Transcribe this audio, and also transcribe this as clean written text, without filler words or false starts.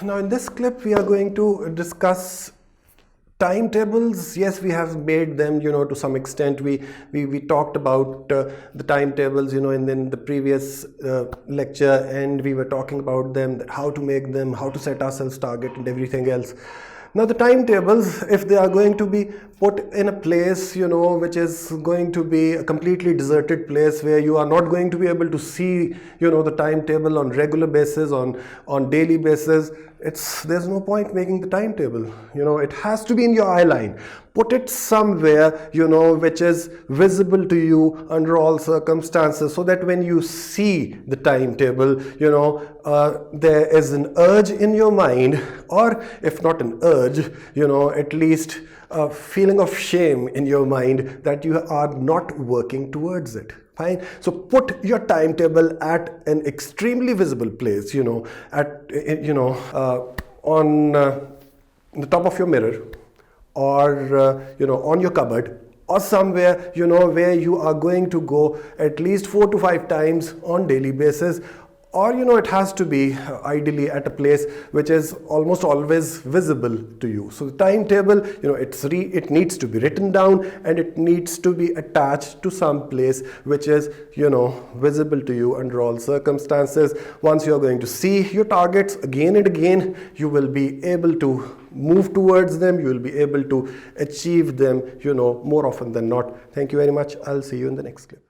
Now in this clip we are going to discuss timetables. Yes, we have made them, to some extent. We talked about the timetables, and then the previous lecture, and we were talking about them, that how to make them, how to set ourselves target and everything else. Now the timetables, if they are going to be put in a place, which is going to be a completely deserted place where you are not going to be able to see, the timetable on regular basis, on daily basis, there's no point making the timetable. It has to be in your eye line. Put it somewhere, which is visible to you under all circumstances, so that when you see the timetable, there is an urge in your mind, or if not an urge, at least a feeling of shame in your mind that you are not working towards it. Fine. So put your timetable at an extremely visible place, on the top of your mirror, or on your cupboard, or somewhere, where you are going to go at least 4 to 5 times on daily basis. Or it has to be ideally at a place which is almost always visible to you. So the timetable, it needs to be written down, and it needs to be attached to some place which is visible to you under all circumstances. Once you are going to see your targets again and again, you will be able to move towards them. You will be able to achieve them more often than not. Thank you very much. I'll see you in the next clip.